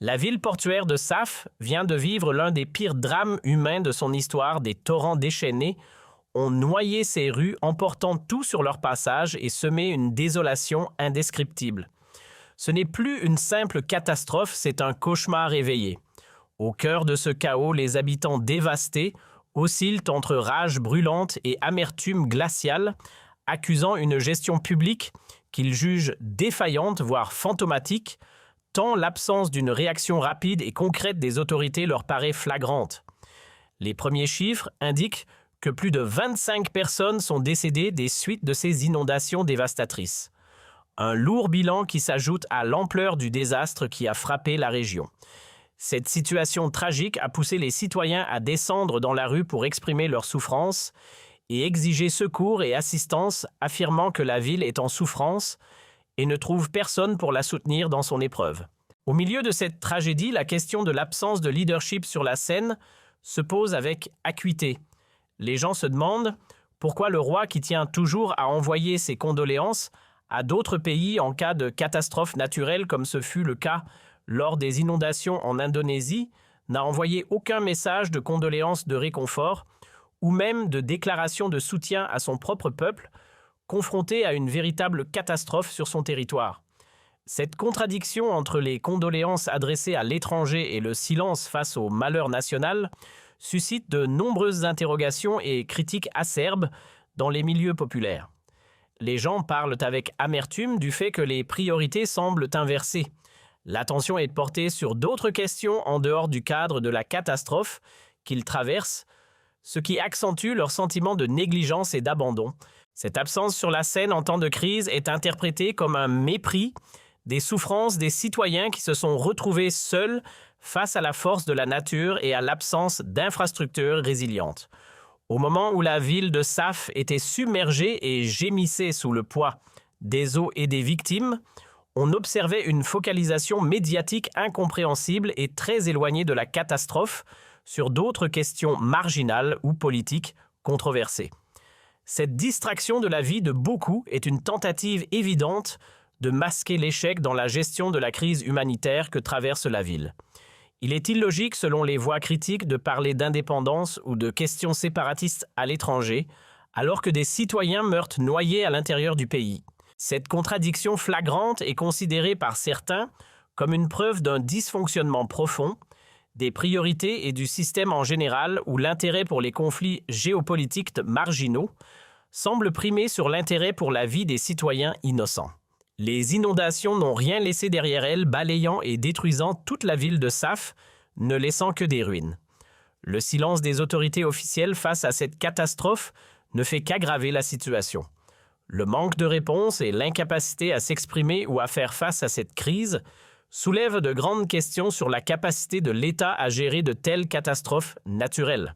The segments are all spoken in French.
La ville portuaire de Saf vient de vivre l'un des pires drames humains de son histoire. Des torrents déchaînés ont noyé ses rues, emportant tout sur leur passage et semé une désolation indescriptible. Ce n'est plus une simple catastrophe, c'est un cauchemar éveillé. Au cœur de ce chaos, les habitants dévastés oscillent entre rage brûlante et amertume glaciale, accusant une gestion publique qu'ils jugent défaillante, voire fantomatique, tant l'absence d'une réaction rapide et concrète des autorités leur paraît flagrante. Les premiers chiffres indiquent que plus de 25 personnes sont décédées des suites de ces inondations dévastatrices. Un lourd bilan qui s'ajoute à l'ampleur du désastre qui a frappé la région. Cette situation tragique a poussé les citoyens à descendre dans la rue pour exprimer leur souffrance et exiger secours et assistance, affirmant que la ville est en souffrance et ne trouve personne pour la soutenir dans son épreuve. Au milieu de cette tragédie, la question de l'absence de leadership sur la scène se pose avec acuité. Les gens se demandent pourquoi le roi, qui tient toujours à envoyer ses condoléances à d'autres pays en cas de catastrophe naturelle, comme ce fut le cas lors des inondations en Indonésie, n'a envoyé aucun message de condoléances de réconfort ou même de déclaration de soutien à son propre peuple, confronté à une véritable catastrophe sur son territoire. Cette contradiction entre les condoléances adressées à l'étranger et le silence face au malheur national suscite de nombreuses interrogations et critiques acerbes dans les milieux populaires. Les gens parlent avec amertume du fait que les priorités semblent inversées. L'attention est portée sur d'autres questions en dehors du cadre de la catastrophe qu'ils traversent, ce qui accentue leur sentiment de négligence et d'abandon. Cette absence sur la scène en temps de crise est interprétée comme un mépris des souffrances des citoyens qui se sont retrouvés seuls face à la force de la nature et à l'absence d'infrastructures résilientes. Au moment où la ville de Saf était submergée et gémissait sous le poids des eaux et des victimes, on observait une focalisation médiatique incompréhensible et très éloignée de la catastrophe sur d'autres questions marginales ou politiques controversées. Cette distraction de la vie de beaucoup est une tentative évidente de masquer l'échec dans la gestion de la crise humanitaire que traverse la ville. Il est illogique, selon les voix critiques, de parler d'indépendance ou de questions séparatistes à l'étranger, alors que des citoyens meurent noyés à l'intérieur du pays. Cette contradiction flagrante est considérée par certains comme une preuve d'un dysfonctionnement profond, des priorités et du système en général, où l'intérêt pour les conflits géopolitiques marginaux semble primer sur l'intérêt pour la vie des citoyens innocents. Les inondations n'ont rien laissé derrière elles, balayant et détruisant toute la ville de Saf, ne laissant que des ruines. Le silence des autorités officielles face à cette catastrophe ne fait qu'aggraver la situation. Le manque de réponse et l'incapacité à s'exprimer ou à faire face à cette crise soulèvent de grandes questions sur la capacité de l'État à gérer de telles catastrophes naturelles.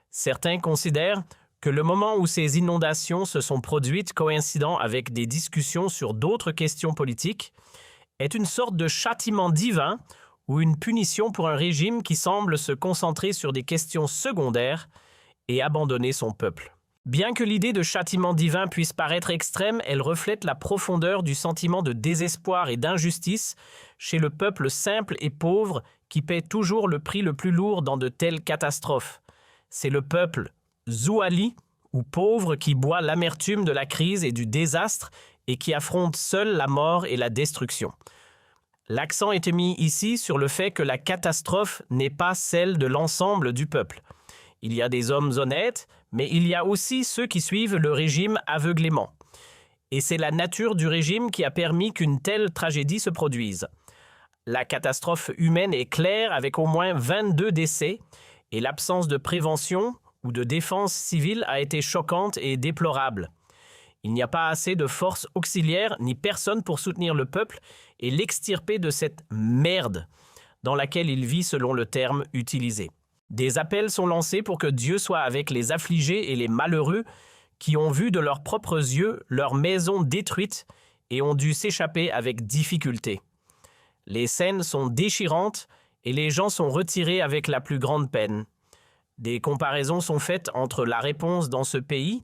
Certains considèrent que le moment où ces inondations se sont produites, coïncidant avec des discussions sur d'autres questions politiques, est une sorte de châtiment divin ou une punition pour un régime qui semble se concentrer sur des questions secondaires et abandonner son peuple. Bien que l'idée de châtiment divin puisse paraître extrême, elle reflète la profondeur du sentiment de désespoir et d'injustice chez le peuple simple et pauvre qui paie toujours le prix le plus lourd dans de telles catastrophes. C'est le peuple Zouali, ou pauvre, qui boit l'amertume de la crise et du désastre et qui affronte seul la mort et la destruction. L'accent est mis ici sur le fait que la catastrophe n'est pas celle de l'ensemble du peuple. Il y a des hommes honnêtes, mais il y a aussi ceux qui suivent le régime aveuglément. Et c'est la nature du régime qui a permis qu'une telle tragédie se produise. La catastrophe humaine est claire avec au moins 22 décès et l'absence de prévention ou de défense civile a été choquante et déplorable. Il n'y a pas assez de forces auxiliaires ni personne pour soutenir le peuple et l'extirper de cette merde dans laquelle il vit selon le terme utilisé. Des appels sont lancés pour que Dieu soit avec les affligés et les malheureux qui ont vu de leurs propres yeux leur maison détruite et ont dû s'échapper avec difficulté. Les scènes sont déchirantes et les gens sont retirés avec la plus grande peine. Des comparaisons sont faites entre la réponse dans ce pays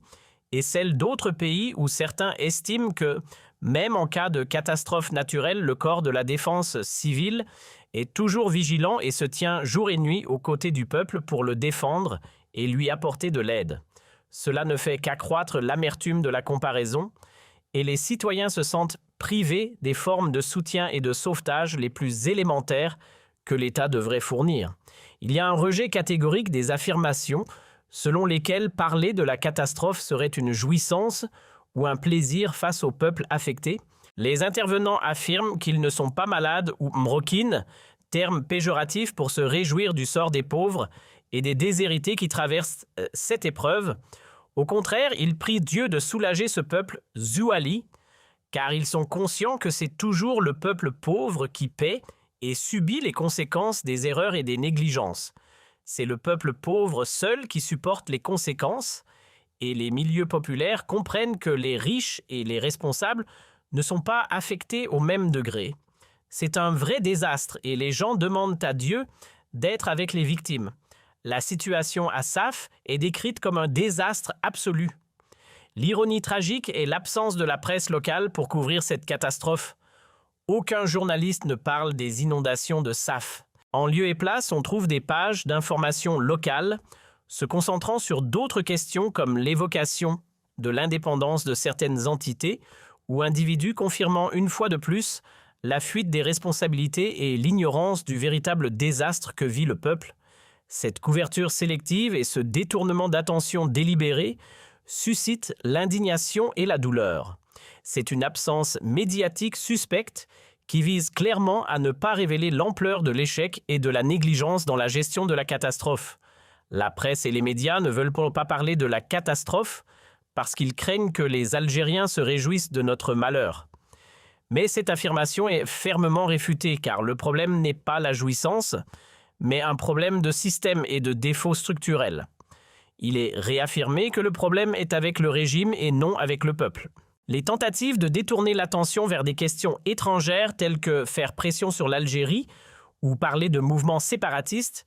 et celle d'autres pays où certains estiment que, même en cas de catastrophe naturelle, le corps de la défense civile est toujours vigilant et se tient jour et nuit aux côtés du peuple pour le défendre et lui apporter de l'aide. Cela ne fait qu'accroître l'amertume de la comparaison et les citoyens se sentent privés des formes de soutien et de sauvetage les plus élémentaires que l'État devrait fournir. Il y a un rejet catégorique des affirmations selon lesquelles parler de la catastrophe serait une jouissance ou un plaisir face au peuple affecté. Les intervenants affirment qu'ils ne sont pas malades ou mroquines, terme péjoratif pour se réjouir du sort des pauvres et des déshérités qui traversent cette épreuve. Au contraire, ils prient Dieu de soulager ce peuple Zuali, car ils sont conscients que c'est toujours le peuple pauvre qui paie et subit les conséquences des erreurs et des négligences. C'est le peuple pauvre seul qui supporte les conséquences, et les milieux populaires comprennent que les riches et les responsables ne sont pas affectés au même degré. C'est un vrai désastre et les gens demandent à Dieu d'être avec les victimes. La situation à Saf est décrite comme un désastre absolu. L'ironie tragique est l'absence de la presse locale pour couvrir cette catastrophe. Aucun journaliste ne parle des inondations de Saf. En lieu et place, on trouve des pages d'informations locales se concentrant sur d'autres questions comme l'évocation de l'indépendance de certaines entités ou individus confirmant une fois de plus la fuite des responsabilités et l'ignorance du véritable désastre que vit le peuple. Cette couverture sélective et ce détournement d'attention délibéré suscitent l'indignation et la douleur. C'est une absence médiatique suspecte qui vise clairement à ne pas révéler l'ampleur de l'échec et de la négligence dans la gestion de la catastrophe. La presse et les médias ne veulent pas parler de la catastrophe parce qu'ils craignent que les Algériens se réjouissent de notre malheur. Mais cette affirmation est fermement réfutée car le problème n'est pas la jouissance, mais un problème de système et de défauts structurels. Il est réaffirmé que le problème est avec le régime et non avec le peuple. Les tentatives de détourner l'attention vers des questions étrangères telles que faire pression sur l'Algérie ou parler de mouvements séparatistes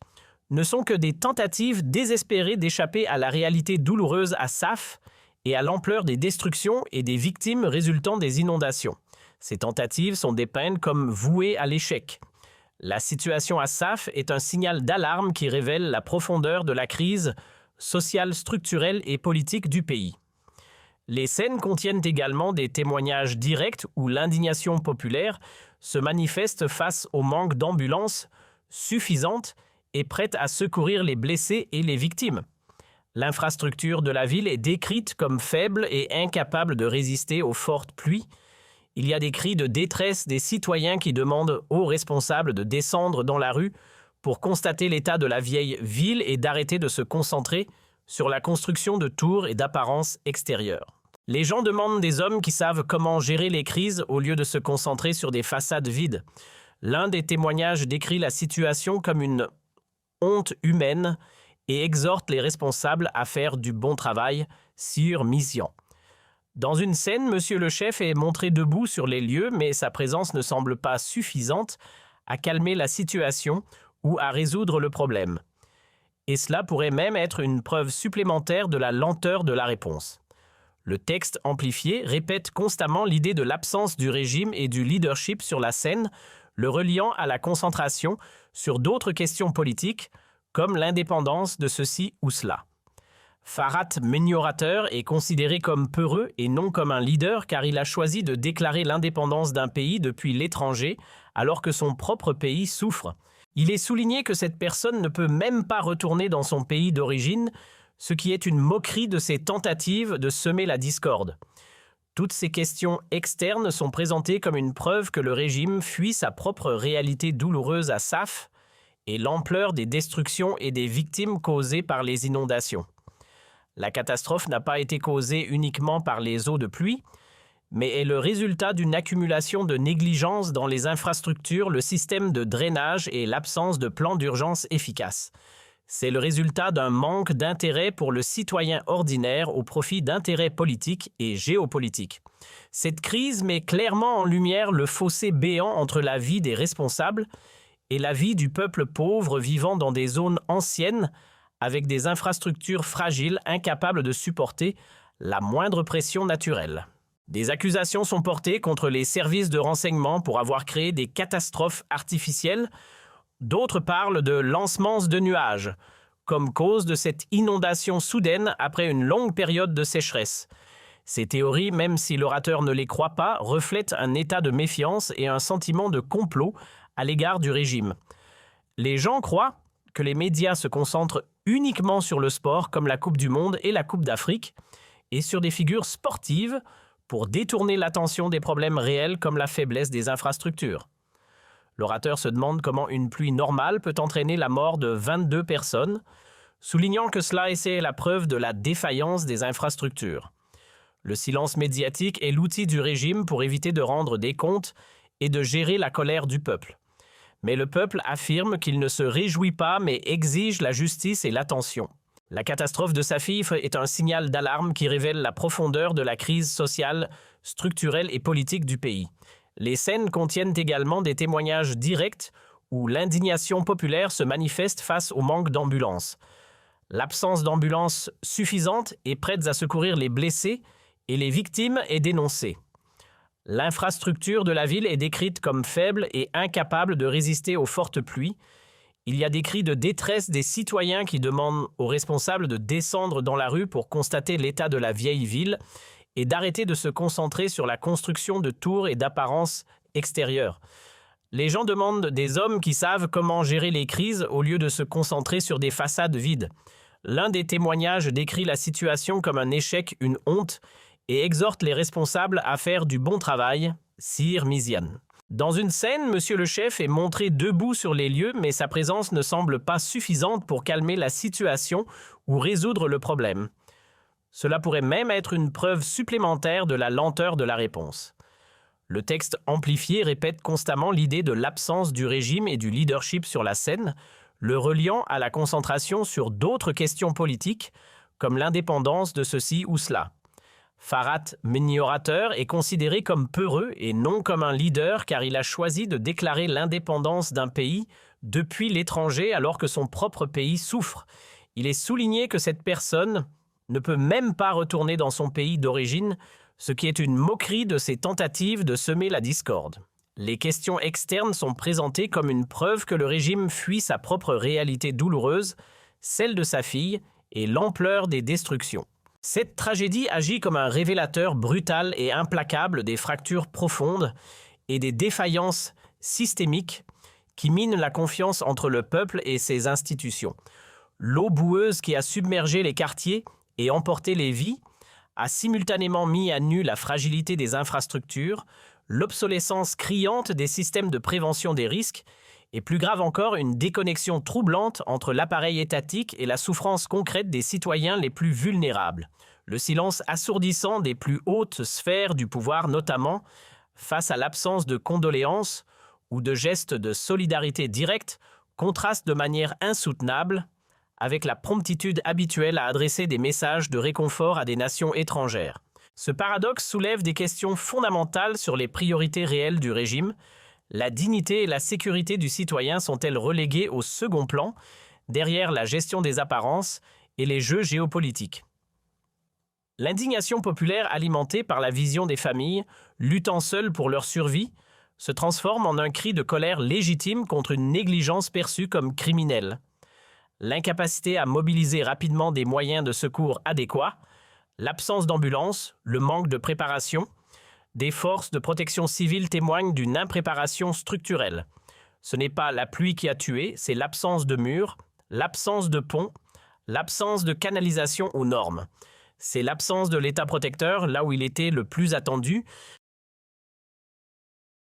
ne sont que des tentatives désespérées d'échapper à la réalité douloureuse à Saf et à l'ampleur des destructions et des victimes résultant des inondations. Ces tentatives sont dépeintes comme vouées à l'échec. La situation à Saf est un signal d'alarme qui révèle la profondeur de la crise sociale, structurelle et politique du pays. Les scènes contiennent également des témoignages directs où l'indignation populaire se manifeste face au manque d'ambulances suffisantes et prêtes à secourir les blessés et les victimes. L'infrastructure de la ville est décrite comme faible et incapable de résister aux fortes pluies. Il y a des cris de détresse des citoyens qui demandent aux responsables de descendre dans la rue pour constater l'état de la vieille ville et d'arrêter de se concentrer sur la construction de tours et d'apparences extérieures. Les gens demandent des hommes qui savent comment gérer les crises au lieu de se concentrer sur des façades vides. L'un des témoignages décrit la situation comme une honte humaine et exhorte les responsables à faire du bon travail sur mission. Dans une scène, Monsieur le chef est montré debout sur les lieux, mais sa présence ne semble pas suffisante à calmer la situation ou à résoudre le problème. Et cela pourrait même être une preuve supplémentaire de la lenteur de la réponse. Le texte amplifié répète constamment l'idée de l'absence du régime et du leadership sur la scène, le reliant à la concentration sur d'autres questions politiques, comme l'indépendance de ceci ou cela. Farhat Menyorateur est considéré comme peureux et non comme un leader car il a choisi de déclarer l'indépendance d'un pays depuis l'étranger alors que son propre pays souffre. Il est souligné que cette personne ne peut même pas retourner dans son pays d'origine, ce qui est une moquerie de ses tentatives de semer la discorde. Toutes ces questions externes sont présentées comme une preuve que le régime fuit sa propre réalité douloureuse à Saf et l'ampleur des destructions et des victimes causées par les inondations. La catastrophe n'a pas été causée uniquement par les eaux de pluie, mais est le résultat d'une accumulation de négligence dans les infrastructures, le système de drainage et l'absence de plan d'urgence efficace. C'est le résultat d'un manque d'intérêt pour le citoyen ordinaire au profit d'intérêts politiques et géopolitiques. Cette crise met clairement en lumière le fossé béant entre la vie des responsables et la vie du peuple pauvre vivant dans des zones anciennes avec des infrastructures fragiles incapables de supporter la moindre pression naturelle. Des accusations sont portées contre les services de renseignement pour avoir créé des catastrophes artificielles D'autres parlent de l'ensemence de nuages, comme cause de cette inondation soudaine après une longue période de sécheresse. Ces théories, même si l'orateur ne les croit pas, reflètent un état de méfiance et un sentiment de complot à l'égard du régime. Les gens croient que les médias se concentrent uniquement sur le sport, comme la Coupe du Monde et la Coupe d'Afrique, et sur des figures sportives pour détourner l'attention des problèmes réels comme la faiblesse des infrastructures. L'orateur se demande comment une pluie normale peut entraîner la mort de 22 personnes, soulignant que cela est la preuve de la défaillance des infrastructures. Le silence médiatique est l'outil du régime pour éviter de rendre des comptes et de gérer la colère du peuple. Mais le peuple affirme qu'il ne se réjouit pas mais exige la justice et l'attention. La catastrophe de Safif est un signal d'alarme qui révèle la profondeur de la crise sociale, structurelle et politique du pays. Les scènes contiennent également des témoignages directs où l'indignation populaire se manifeste face au manque d'ambulances. L'absence d'ambulances suffisantes et prêtes à secourir les blessés et les victimes est dénoncée. L'infrastructure de la ville est décrite comme faible et incapable de résister aux fortes pluies. Il y a des cris de détresse des citoyens qui demandent aux responsables de descendre dans la rue pour constater l'état de la vieille ville et d'arrêter de se concentrer sur la construction de tours et d'apparences extérieures. Les gens demandent des hommes qui savent comment gérer les crises au lieu de se concentrer sur des façades vides. L'un des témoignages décrit la situation comme un échec, une honte, et exhorte les responsables à faire du bon travail, Sir Mizian. Dans une scène, Monsieur le chef est montré debout sur les lieux, mais sa présence ne semble pas suffisante pour calmer la situation ou résoudre le problème. Cela pourrait même être une preuve supplémentaire de la lenteur de la réponse. Le texte amplifié répète constamment l'idée de l'absence du régime et du leadership sur la scène, le reliant à la concentration sur d'autres questions politiques, comme l'indépendance de ceci ou cela. Farhat, mini-orateur, est considéré comme peureux et non comme un leader car il a choisi de déclarer l'indépendance d'un pays depuis l'étranger alors que son propre pays souffre. Il est souligné que cette personne ne peut même pas retourner dans son pays d'origine, ce qui est une moquerie de ses tentatives de semer la discorde. Les questions externes sont présentées comme une preuve que le régime fuit sa propre réalité douloureuse, celle de sa fille, et l'ampleur des destructions. Cette tragédie agit comme un révélateur brutal et implacable des fractures profondes et des défaillances systémiques qui minent la confiance entre le peuple et ses institutions. L'eau boueuse qui a submergé les quartiers et emporté les vies a simultanément mis à nu la fragilité des infrastructures, l'obsolescence criante des systèmes de prévention des risques et plus grave encore, une déconnexion troublante entre l'appareil étatique et la souffrance concrète des citoyens les plus vulnérables. Le silence assourdissant des plus hautes sphères du pouvoir notamment, face à l'absence de condoléances ou de gestes de solidarité directe, contraste de manière insoutenable avec la promptitude habituelle à adresser des messages de réconfort à des nations étrangères. Ce paradoxe soulève des questions fondamentales sur les priorités réelles du régime. La dignité et la sécurité du citoyen sont-elles reléguées au second plan, derrière la gestion des apparences et les jeux géopolitiques? L'indignation populaire alimentée par la vision des familles, luttant seules pour leur survie, se transforme en un cri de colère légitime contre une négligence perçue comme criminelle. L'incapacité à mobiliser rapidement des moyens de secours adéquats, l'absence d'ambulance, le manque de préparation, des forces de protection civile témoignent d'une impréparation structurelle. Ce n'est pas la pluie qui a tué, c'est l'absence de murs, l'absence de ponts, l'absence de canalisation aux normes. C'est l'absence de l'État protecteur, là où il était le plus attendu,